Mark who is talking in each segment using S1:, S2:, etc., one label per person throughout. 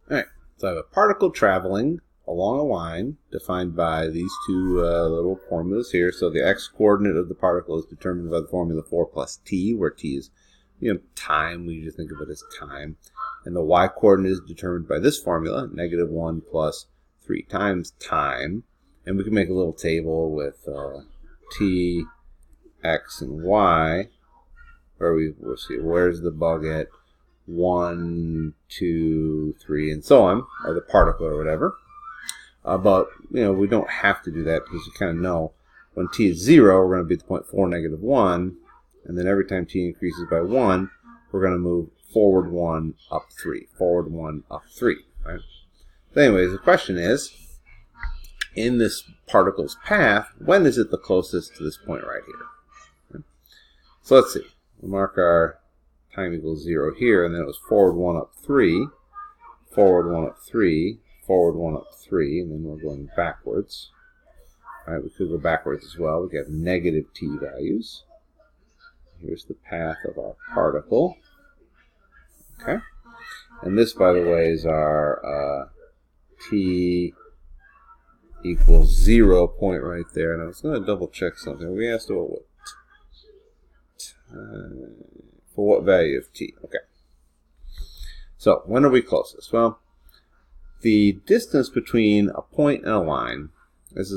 S1: All right, so I have a particle traveling along a line defined by these two little formulas here. So the x-coordinate of the particle is determined by the formula 4 plus t, where t is time. We just think of it as time. And the y-coordinate is determined by this formula, -1 plus 3 times time. And we can make a little table with t, x, and y, where we'll see where's the bug at 1, 2, 3, and so on, or the particle or whatever. But we don't have to do that because you kind of know when t is 0, we're going to be at the point 4, -1, and then every time t increases by 1, we're going to move forward 1, up 3, forward 1, up 3. Right? So anyways, the question is, in this particle's path, when is it the closest to this point right here? Okay. So let's see. We'll mark our time equals 0 here, and then it was forward 1, up 3, forward 1, up 3, forward 1, up 3, and then we're going backwards. All right, we could go backwards as well. We have negative t values. Here's the path of our particle. Okay, and this, by the way, is our t equals 0 point right there. And I was going to double check something. We asked about what for what value of t. Okay. So when are we closest? Well, the distance between a point and a line as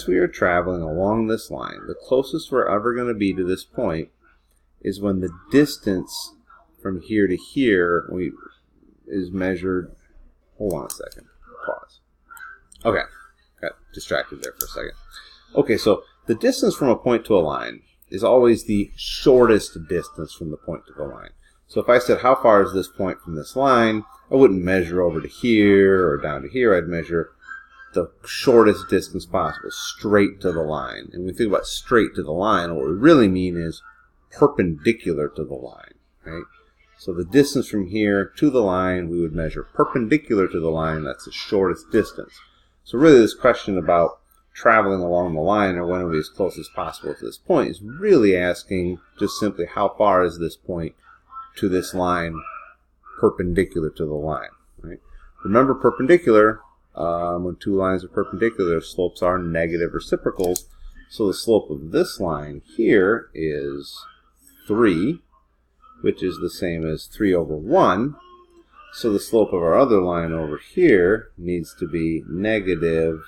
S1: we are traveling along this line, the closest we're ever going to be to this point is when the distance from here to here is measured. Hold on a second. Pause. Okay. Got distracted there for a second. Okay, so the distance from a point to a line is always the shortest distance from the point to the line. So if I said, how far is this point from this line, I wouldn't measure over to here or down to here. I'd measure the shortest distance possible, straight to the line. And when we think about straight to the line, what we really mean is perpendicular to the line, right? So the distance from here to the line, we would measure perpendicular to the line. That's the shortest distance. So really this question about traveling along the line, or when are we as close as possible to this point, is really asking just simply how far is this point to this line perpendicular to the line, right? Remember, perpendicular, when two lines are perpendicular, their slopes are negative reciprocals. So the slope of this line here is 3, which is the same as 3 over 1. So the slope of our other line over here needs to be negative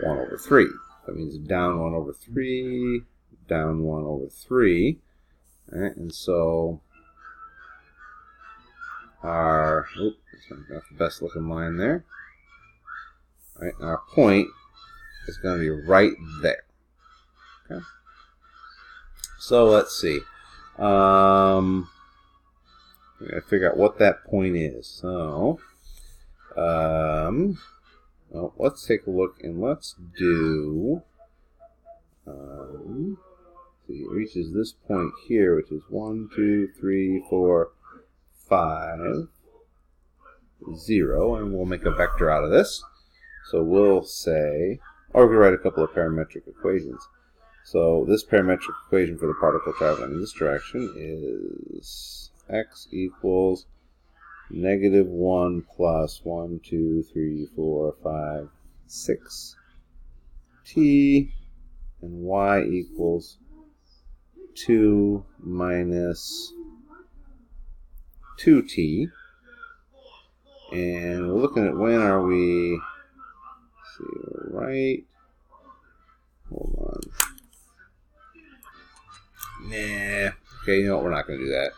S1: 1 over 3. That means down 1 over 3, down 1 over 3. Right? And so our, not the best looking line there. Right? Our point is going to be right there. Okay. So let's see. We got to figure out what that point is. So, well, let's take a look and let's do. See, it reaches this point here, which is 1, 2, 3, 4, 5, 0, and we'll make a vector out of this. So we'll say, or we can write a couple of parametric equations. So this parametric equation for the particle traveling in this direction is x equals -1 plus 1, 2, 3, 4, 5, 6 t, and y equals 2 minus 2t. And we're looking at when are we, let's see, right, hold on. Nah. Okay, you know what? We're not going to do that.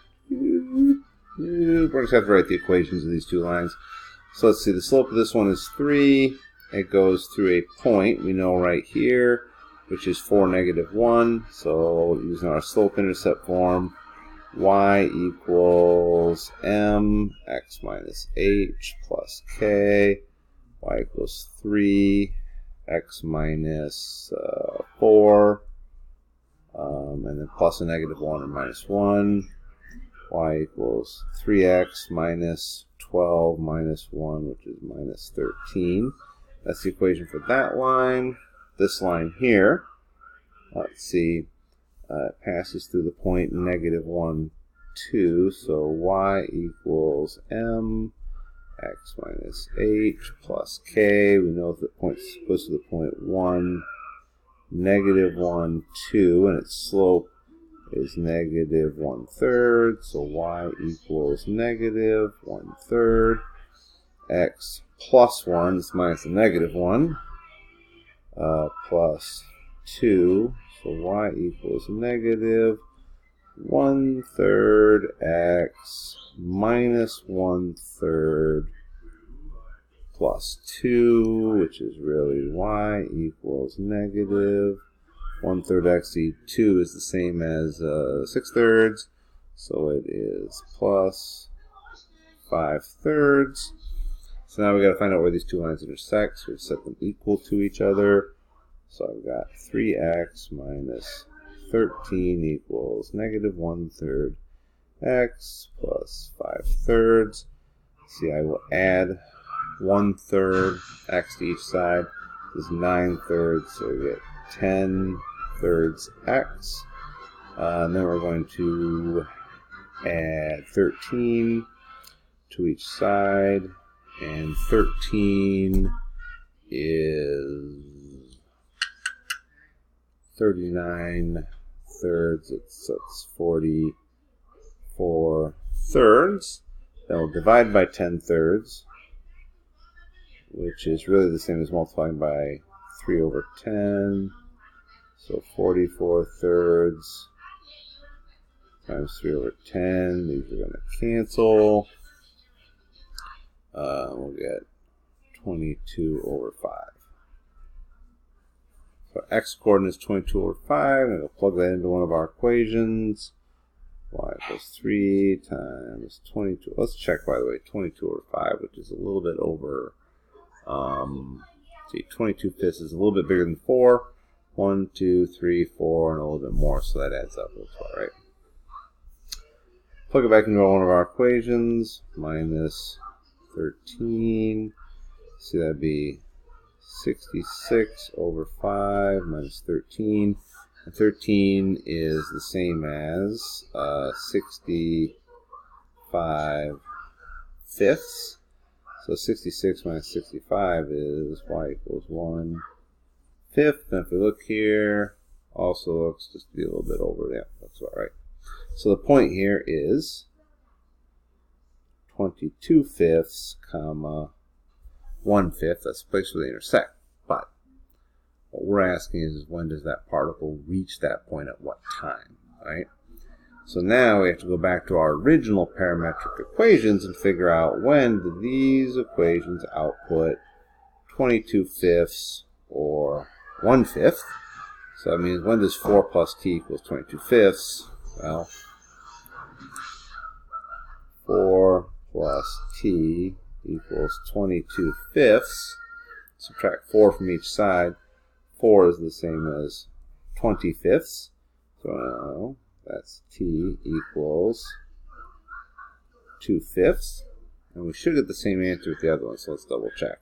S1: We're going to have to write the equations of these two lines. So let's see. The slope of this one is 3. It goes through a point we know right here, which is 4, -1. So using our slope-intercept form, y equals mx minus h plus k. Y equals 3, x minus 4. And then plus a -1 or -1. Y equals 3x minus 12 minus 1, which is minus 13. That's the equation for that line. This line here, let's see, it passes through the point -1, 2, so y equals m x minus h plus k. We know if the point goes to the point 1, negative 1, 2, and its slope is negative 1/3, so y equals negative 1/3, x plus 1, it's minus the negative 1, plus 2, so y equals negative 1/3 x minus 1/3 plus 2, which is really y equals negative 1/3 x. The 2 is the same as 6/3, so it is plus 5/3. So now we got to find out where these two lines intersect. So we set them equal to each other. So I've got 3x minus 13 equals negative 1/3 x plus 5/3. See, I will add 1/3 x to each side. This is 9/3, so we get 10/3 x. And then we're going to add 13 to each side. And 13 is 39/3. It's 44/3. Then we'll divide by 10/3, which is really the same as multiplying by 3/10. So 44/3 times 3/10. These are going to cancel. We'll get 22/5. So x coordinate is 22/5, and we'll plug that into one of our equations. Y equals 3 times 22. Let's check, by the way, 22/5, which is a little bit over. See, 22/5 is a little bit bigger than 4. 1, 2, 3, 4, and a little bit more, so that adds up. Looks all right. Plug it back into one of our equations. Minus 13. See, that'd be 66/5 minus 13. And 13 is the same as 65/5. So 66 minus 65 is y equals 1/5. And if we look here, also looks just to be a little bit over there. That's all right. So the point here is 22/5, comma 1/5. That's the place where they intersect. But what we're asking is when does that particle reach that point at what time, right? So now we have to go back to our original parametric equations and figure out when do these equations output 22/5 or 1/5. So that means when does 4 plus t equals 22/5? Well, 4 plus t equals 22/5. Subtract 4 from each side. 4 is the same as 20/5. So that's t equals 2/5. And we should get the same answer with the other one, so let's double check.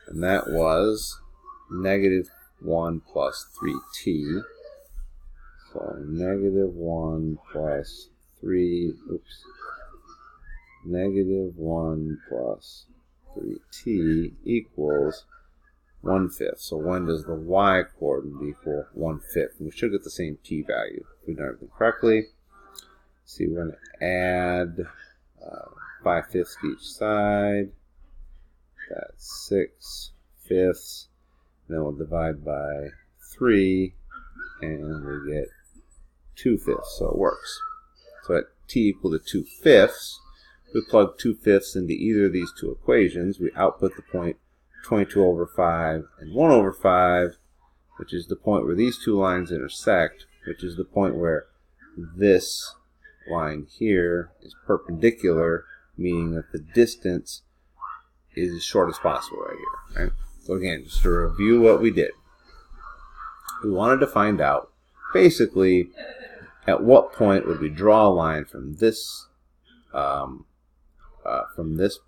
S1: And that was negative 1 plus 3t. So negative 1 plus 3, negative 1 plus 3t equals 1/5. So when does the y coordinate equal 1/5? We should get the same t value if we've done everything correctly. See, we're going to add 5/5 to each side. That's 6/5. Then we'll divide by 3, and we get 2/5. So it works. So at t equal to 2/5, we plug 2/5 into either of these two equations. We output the point 22/5 and 1/5, which is the point where these two lines intersect, which is the point where this line here is perpendicular, meaning that the distance is as short as possible right here. Right? So again, just to review what we did, we wanted to find out basically at what point would we draw a line from this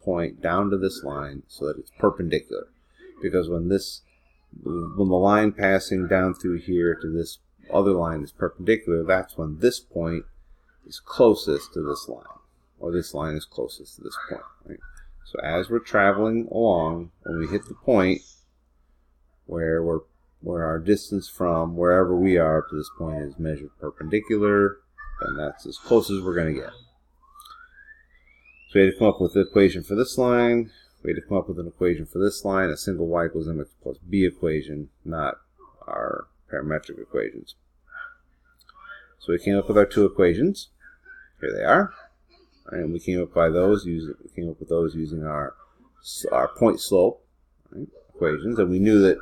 S1: point down to this line so that it's perpendicular. Because when the line passing down through here to this other line is perpendicular, that's when this point is closest to this line, or this line is closest to this point. Right? So as we're traveling along, when we hit the point where our distance from wherever we are up to this point is measured perpendicular, then that's as close as we're going to get. So we had to come up with the equation for this line. We had to come up with an equation for this line, a single y equals mx plus b equation, not our parametric equations. So we came up with our two equations. Here they are. And we came up with those using our point slope, right, equations. And we knew that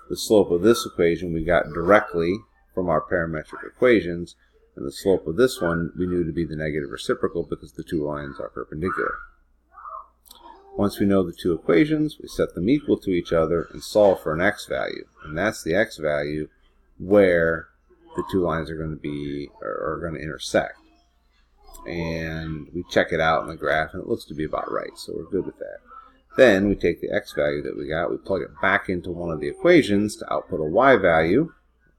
S1: the slope of this equation we got directly from our parametric equations, and the slope of this one we knew to be the negative reciprocal because the two lines are perpendicular. Once we know the two equations, we set them equal to each other and solve for an x value. And that's the x value where the two lines are going to be, or are going to intersect. And we check it out in the graph, and it looks to be about right, so we're good with that. Then we take the x value that we got, we plug it back into one of the equations to output a y value,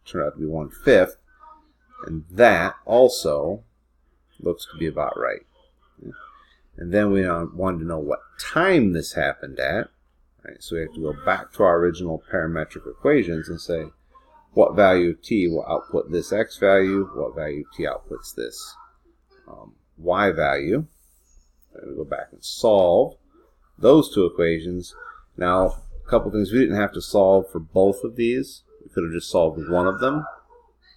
S1: which turned out to be 1/5, and that also looks to be about right. And then we wanted to know what time this happened at. Right? So we have to go back to our original parametric equations and say, what value of t will output this x value, what value of t outputs this y value. And we go back and solve those two equations. Now, a couple things. We didn't have to solve for both of these. We could have just solved one of them,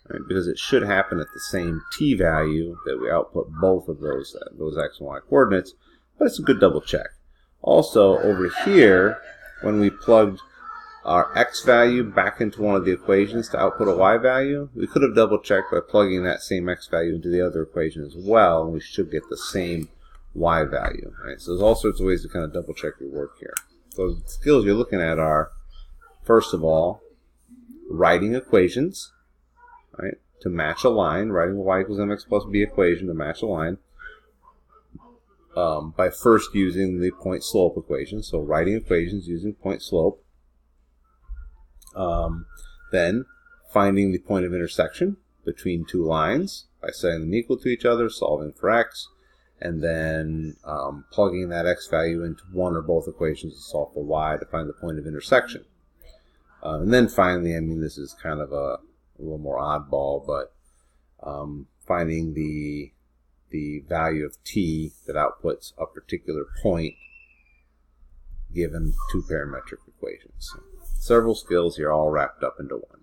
S1: right? Because it should happen at the same t value that we output both of those x and y coordinates, but it's a good double check. Also, over here, when we plugged our x value back into one of the equations to output a y value, we could have double checked by plugging that same x value into the other equation as well, and we should get the same y value. Right? So there's all sorts of ways to kind of double check your work here. So the skills you're looking at are, first of all, writing equations, right, to match a line, writing a y equals mx plus b equation to match a line, by first using the point slope equation. So writing equations using point slope. Then finding the point of intersection between two lines by setting them equal to each other, solving for x, and then plugging that x value into one or both equations to solve for y to find the point of intersection. And then finally, I mean, this is kind of a little more oddball, but finding the value of t that outputs a particular point given two parametric equations. Several skills here all wrapped up into one.